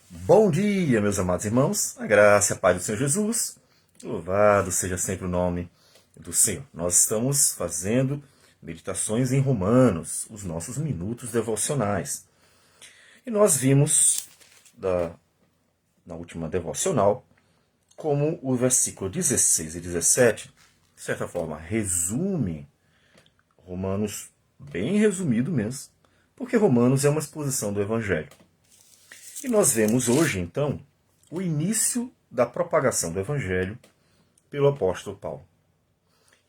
Bom dia, meus amados irmãos, a graça e a paz do Senhor Jesus, louvado seja sempre o nome do Senhor. Nós estamos fazendo meditações em Romanos, os nossos minutos devocionais. E nós vimos na última devocional como o versículo 16 e 17, de certa forma, resume Romanos, bem resumido mesmo, porque Romanos é uma exposição do Evangelho. E nós vemos hoje, então, o início da propagação do Evangelho pelo apóstolo Paulo.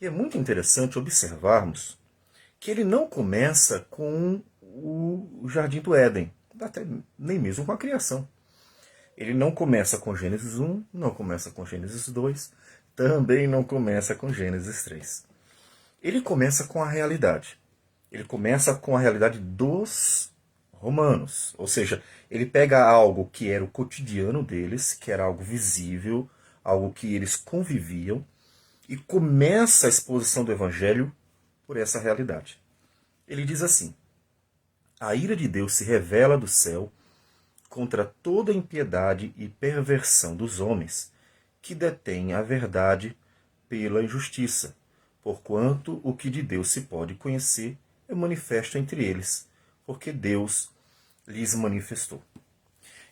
E é muito interessante observarmos que ele não começa com o Jardim do Éden, até nem mesmo com a criação. Ele não começa com Gênesis 1, não começa com Gênesis 2, também não começa com Gênesis 3. Ele começa com a realidade. Ele começa com a realidade dos romanos. Ou seja, ele pega algo que era o cotidiano deles, que era algo visível, algo que eles conviviam, e começa a exposição do evangelho por essa realidade. Ele diz assim: a ira de Deus se revela do céu contra toda impiedade e perversão dos homens, que detêm a verdade pela injustiça, porquanto o que de Deus se pode conhecer é manifesto entre eles, porque Deus lhes manifestou.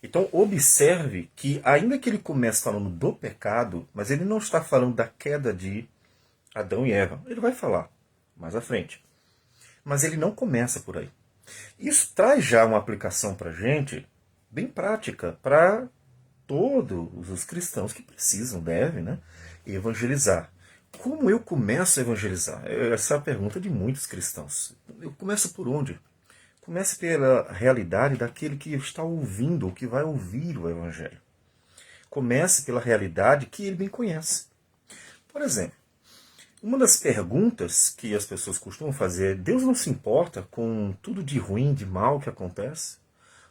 Então observe que, ainda que ele comece falando do pecado, mas ele não está falando da queda de Adão e Eva. Ele vai falar mais à frente. Mas ele não começa por aí. Isso traz já uma aplicação para a gente bem prática para todos os cristãos que precisam, devem, né, evangelizar. Como eu começo a evangelizar? Essa é a pergunta de muitos cristãos. Eu começo por onde? Comece pela realidade daquele que está ouvindo, ou que vai ouvir o Evangelho. Comece pela realidade que ele bem conhece. Por exemplo, uma das perguntas que as pessoas costumam fazer é: Deus não se importa com tudo de ruim, de mal que acontece?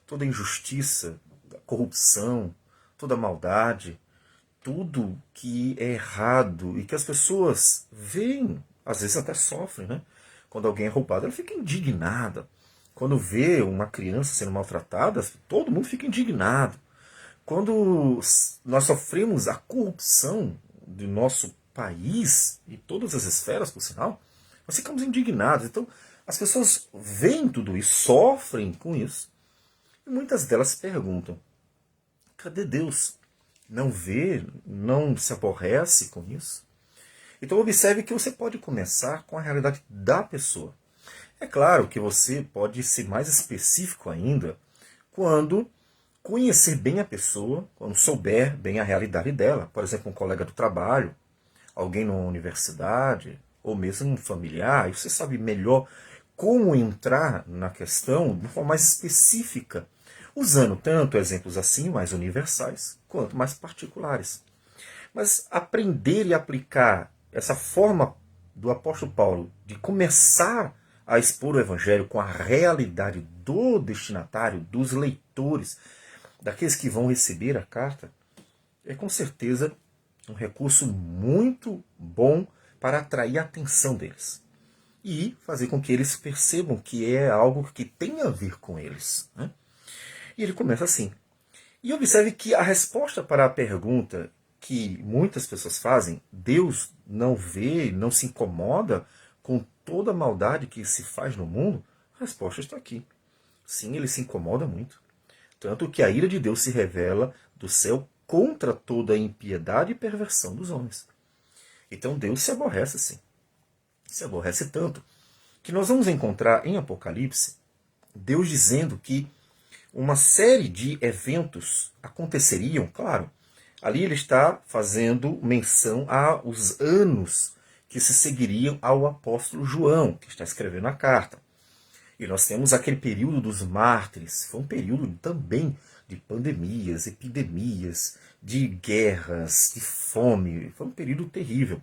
Toda injustiça, corrupção, toda maldade, tudo que é errado e que as pessoas veem, às vezes até sofrem, né? Quando alguém é roubado, ela fica indignada. Quando vê uma criança sendo maltratada, todo mundo fica indignado. Quando nós sofremos a corrupção do nosso país, e todas as esferas, por sinal, nós ficamos indignados. Então, as pessoas veem tudo isso, sofrem com isso, e muitas delas se perguntam: cadê Deus? Não vê, não se aborrece com isso? Então observe que você pode começar com a realidade da pessoa. É claro que você pode ser mais específico ainda quando conhecer bem a pessoa, quando souber bem a realidade dela. Por exemplo, um colega do trabalho, alguém numa universidade, ou mesmo um familiar, e você sabe melhor como entrar na questão de forma mais específica, usando tanto exemplos assim, mais universais, quanto mais particulares. Mas aprender e aplicar essa forma do apóstolo Paulo de começar a expor o evangelho com a realidade do destinatário, dos leitores, daqueles que vão receber a carta, é com certeza um recurso muito bom para atrair a atenção deles e fazer com que eles percebam que é algo que tem a ver com eles, né? E ele começa assim. E observe que a resposta para a pergunta que muitas pessoas fazem: Deus não vê, não se incomoda com toda a maldade que se faz no mundo? A resposta está aqui. Sim, ele se incomoda muito. Tanto que a ira de Deus se revela do céu contra toda a impiedade e perversão dos homens. Então Deus se aborrece, sim. Se aborrece tanto que nós vamos encontrar em Apocalipse Deus dizendo que uma série de eventos aconteceriam, claro. Ali ele está fazendo menção aos anos que se seguiriam ao apóstolo João, que está escrevendo a carta. E nós temos aquele período dos mártires, foi um período também de pandemias, epidemias, de guerras, de fome, foi um período terrível.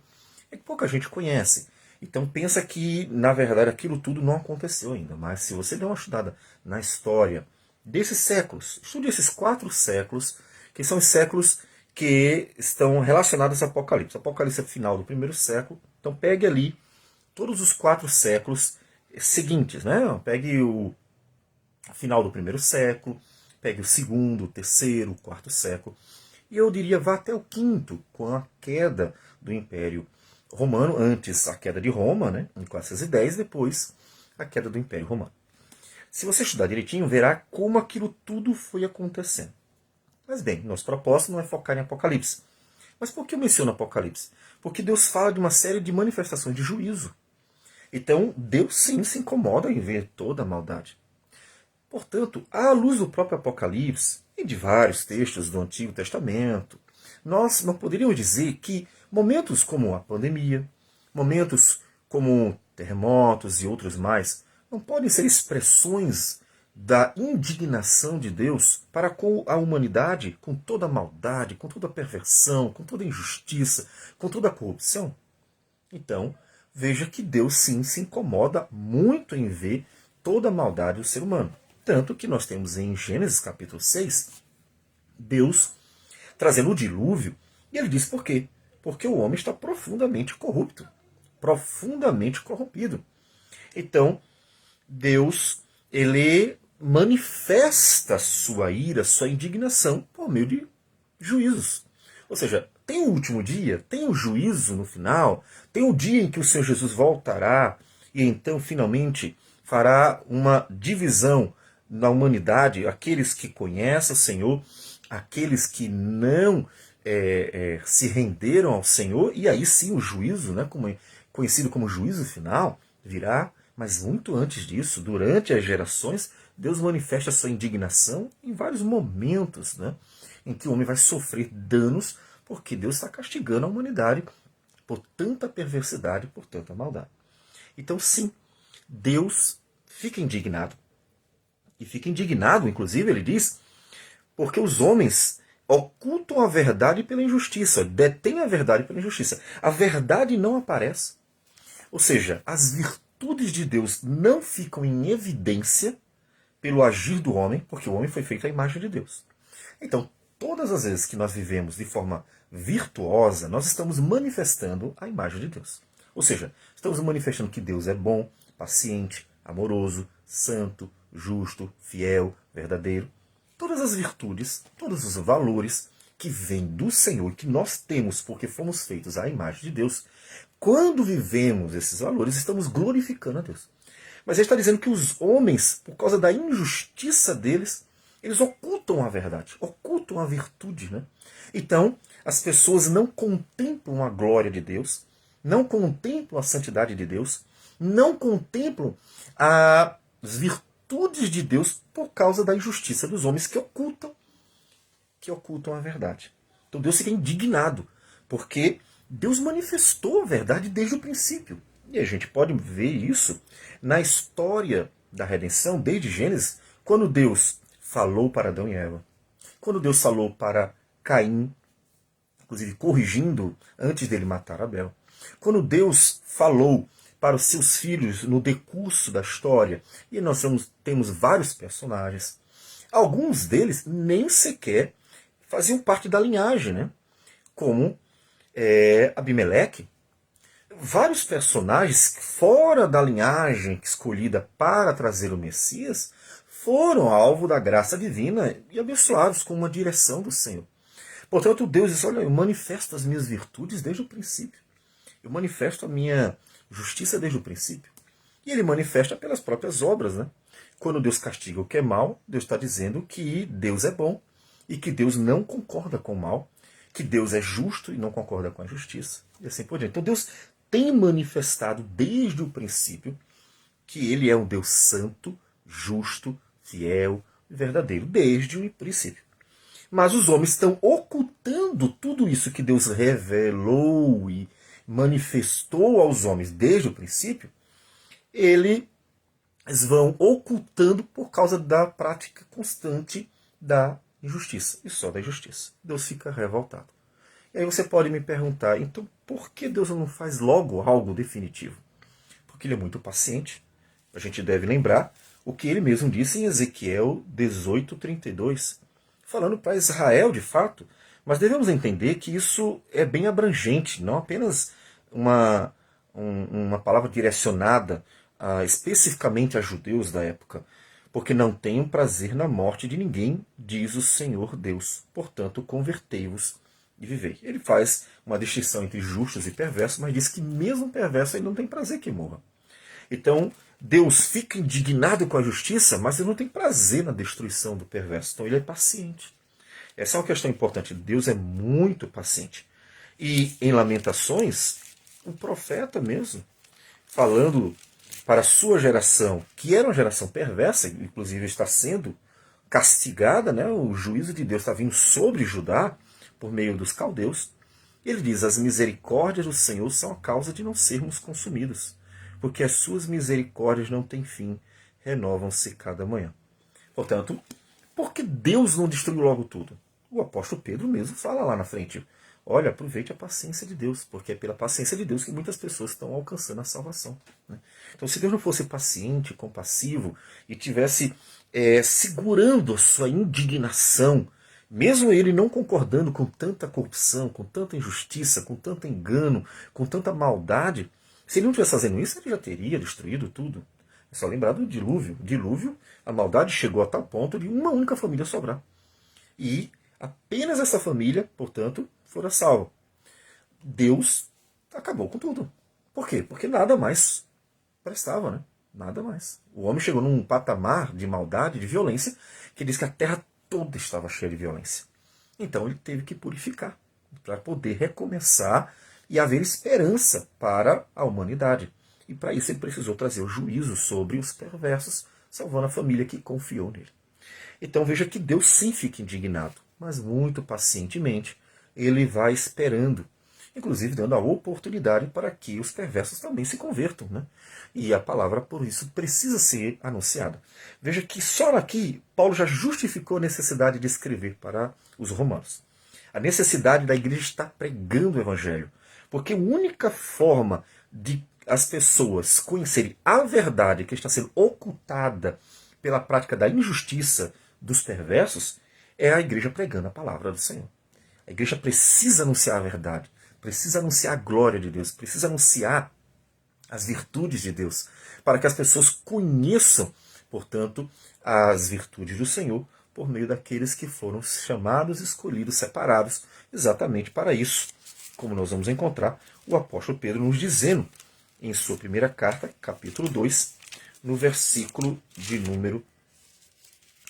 É que pouca gente conhece. Então pensa que, na verdade, aquilo tudo não aconteceu ainda. Mas se você der uma estudada na história desses séculos, estude esses 4 séculos, que são os séculos que estão relacionados ao Apocalipse. O Apocalipse é o final do primeiro século, então pegue ali todos os 4 séculos seguintes, né? Pegue o final do primeiro século, pegue o segundo, o terceiro, o quarto século, e eu diria vá até o quinto, com a queda do Império Romano, antes a queda de Roma, né, em 410, depois a queda do Império Romano. Se você estudar direitinho, verá como aquilo tudo foi acontecendo. Mas bem, nosso propósito não é focar em Apocalipse. Mas por que eu menciono Apocalipse? Porque Deus fala de uma série de manifestações de juízo. Então, Deus sim se incomoda em ver toda a maldade. Portanto, à luz do próprio Apocalipse e de vários textos do Antigo Testamento, nós não poderíamos dizer que momentos como a pandemia, momentos como terremotos e outros mais, não podem ser expressões da indignação de Deus para com a humanidade, com toda a maldade, com toda a perversão, com toda a injustiça, com toda a corrupção? Então, veja que Deus sim se incomoda muito em ver toda a maldade do ser humano. Tanto que nós temos em Gênesis capítulo 6, Deus trazendo o dilúvio, e ele diz por quê? Porque o homem está profundamente corrupto, profundamente corrompido. Então, Deus, ele manifesta sua ira, sua indignação por meio de juízos. Ou seja, tem o último dia, tem o juízo no final, tem o dia em que o Senhor Jesus voltará e então finalmente fará uma divisão na humanidade, aqueles que conhecem o Senhor, aqueles que não se renderam ao Senhor, e aí sim o juízo, né, conhecido como juízo final, virá. Mas muito antes disso, durante as gerações, Deus manifesta a sua indignação em vários momentos, né, em que o homem vai sofrer danos, porque Deus está castigando a humanidade por tanta perversidade, por tanta maldade. Então sim, Deus fica indignado. E fica indignado, inclusive, ele diz, porque os homens ocultam a verdade pela injustiça, detêm a verdade pela injustiça. A verdade não aparece. Ou seja, as virtudes de Deus não ficam em evidência pelo agir do homem, porque o homem foi feito à imagem de Deus. Então, todas as vezes que nós vivemos de forma virtuosa, nós estamos manifestando a imagem de Deus. Ou seja, estamos manifestando que Deus é bom, paciente, amoroso, santo, justo, fiel, verdadeiro. Todas as virtudes, todos os valores que vêm do Senhor, que nós temos porque fomos feitos à imagem de Deus, quando vivemos esses valores, estamos glorificando a Deus. Mas ele está dizendo que os homens, por causa da injustiça deles, eles ocultam a verdade, ocultam a virtude, né? Então, as pessoas não contemplam a glória de Deus, não contemplam a santidade de Deus, não contemplam as virtudes de Deus por causa da injustiça dos homens que ocultam a verdade. Então Deus fica indignado, porque Deus manifestou a verdade desde o princípio. E a gente pode ver isso na história da redenção, desde Gênesis, quando Deus falou para Adão e Eva, quando Deus falou para Caim, inclusive corrigindo antes dele matar Abel, quando Deus falou para os seus filhos no decurso da história, e nós temos vários personagens, alguns deles nem sequer faziam parte da linhagem, né? Como Abimeleque. Vários personagens fora da linhagem escolhida para trazer o Messias foram alvo da graça divina e abençoados com uma direção do Senhor. Portanto, Deus diz, olha, eu manifesto as minhas virtudes desde o princípio. Eu manifesto a minha justiça desde o princípio. E ele manifesta pelas próprias obras, né? Quando Deus castiga o que é mal, Deus está dizendo que Deus é bom e que Deus não concorda com o mal, que Deus é justo e não concorda com a justiça, e assim por diante. Então Deus tem manifestado desde o princípio que ele é um Deus santo, justo, fiel e verdadeiro, desde o princípio. Mas os homens estão ocultando tudo isso que Deus revelou e manifestou aos homens desde o princípio, eles vão ocultando por causa da prática constante da injustiça, e só da injustiça. Deus fica revoltado. E aí você pode me perguntar, então por que Deus não faz logo algo definitivo? Porque ele é muito paciente. A gente deve lembrar o que ele mesmo disse em Ezequiel 18:32, falando para Israel de fato, mas devemos entender que isso é bem abrangente, não apenas uma palavra direcionada especificamente a judeus da época, porque não tenho prazer na morte de ninguém, diz o Senhor Deus. Portanto, convertei-vos e vivei. Ele faz uma distinção entre justos e perversos, mas diz que mesmo perverso ele não tem prazer que morra. Então, Deus fica indignado com a justiça, mas ele não tem prazer na destruição do perverso. Então, ele é paciente. Essa é uma questão importante. Deus é muito paciente. E em Lamentações, o profeta mesmo, falando para a sua geração, que era uma geração perversa, inclusive está sendo castigada, né? O juízo de Deus está vindo sobre Judá por meio dos caldeus. Ele diz: as misericórdias do Senhor são a causa de não sermos consumidos, porque as suas misericórdias não têm fim, renovam-se cada manhã. Portanto, por que Deus não destruiu logo tudo? O apóstolo Pedro mesmo fala lá na frente: olha, aproveite a paciência de Deus, porque é pela paciência de Deus que muitas pessoas estão alcançando a salvação. Então, se Deus não fosse paciente, compassivo, e tivesse segurando a sua indignação, mesmo ele não concordando com tanta corrupção, com tanta injustiça, com tanto engano, com tanta maldade, se ele não estivesse fazendo isso, ele já teria destruído tudo. É só lembrar do dilúvio. O dilúvio, a maldade chegou a tal ponto de uma única família sobrar. E apenas essa família, portanto, fora salva. Deus acabou com tudo. Por quê? Porque nada mais prestava, né? Nada mais. O homem chegou num patamar de maldade, de violência, que diz que a terra toda estava cheia de violência. Então ele teve que purificar, para poder recomeçar e haver esperança para a humanidade. E para isso ele precisou trazer o juízo sobre os perversos, salvando a família que confiou nele. Então veja que Deus sim fica indignado, mas muito pacientemente ele vai esperando, inclusive dando a oportunidade para que os perversos também se convertam. Né? E a palavra, por isso, precisa ser anunciada. Veja que só aqui Paulo já justificou a necessidade de escrever para os romanos. A necessidade da igreja estar pregando o evangelho. Porque a única forma de as pessoas conhecerem a verdade que está sendo ocultada pela prática da injustiça dos perversos é a igreja pregando a palavra do Senhor. A igreja precisa anunciar a verdade, precisa anunciar a glória de Deus, precisa anunciar as virtudes de Deus, para que as pessoas conheçam, portanto, as virtudes do Senhor por meio daqueles que foram chamados, escolhidos, separados, exatamente para isso. Como nós vamos encontrar o apóstolo Pedro nos dizendo em sua primeira carta, capítulo 2, no versículo de número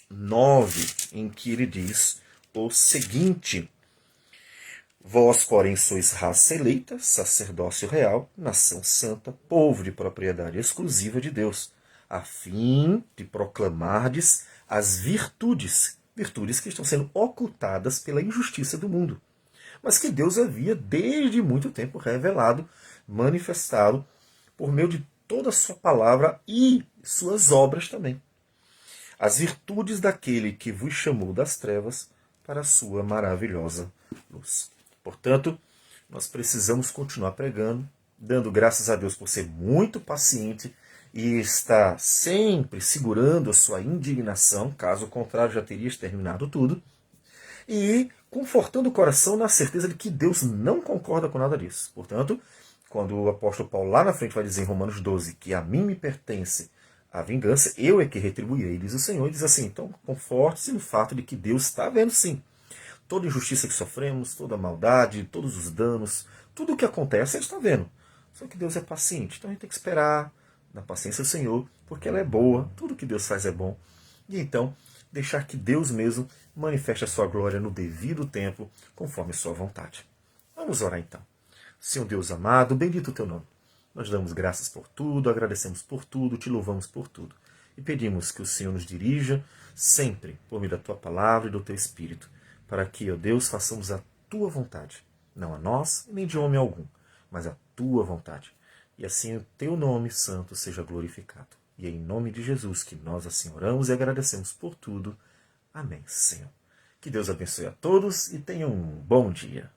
9, em que ele diz o seguinte: vós, porém, sois raça eleita, sacerdócio real, nação santa, povo de propriedade exclusiva de Deus, a fim de proclamardes as virtudes que estão sendo ocultadas pela injustiça do mundo, mas que Deus havia desde muito tempo revelado, manifestado por meio de toda a sua palavra e suas obras também. As virtudes daquele que vos chamou das trevas para a sua maravilhosa luz. Portanto, nós precisamos continuar pregando, dando graças a Deus por ser muito paciente e estar sempre segurando a sua indignação, caso contrário já teria exterminado tudo, e confortando o coração na certeza de que Deus não concorda com nada disso. Portanto, quando o apóstolo Paulo lá na frente vai dizer em Romanos 12 que a mim me pertence a vingança, eu é que retribuirei, diz o Senhor, e diz assim, então conforte-se no fato de que Deus está vendo sim toda injustiça que sofremos, toda a maldade, todos os danos, tudo o que acontece, ele está vendo. Só que Deus é paciente, então a gente tem que esperar na paciência do Senhor, porque ela é boa, tudo que Deus faz é bom. E então, deixar que Deus mesmo manifeste a sua glória no devido tempo, conforme a sua vontade. Vamos orar então. Senhor Deus amado, bendito o teu nome. Nós damos graças por tudo, agradecemos por tudo, te louvamos por tudo. E pedimos que o Senhor nos dirija sempre por meio da tua palavra e do teu Espírito, para que, ó Deus, façamos a tua vontade, não a nós nem de homem algum, mas a tua vontade. E assim o teu nome santo seja glorificado. E é em nome de Jesus que nós assim oramos e agradecemos por tudo. Amém, Senhor. Que Deus abençoe a todos e tenham um bom dia.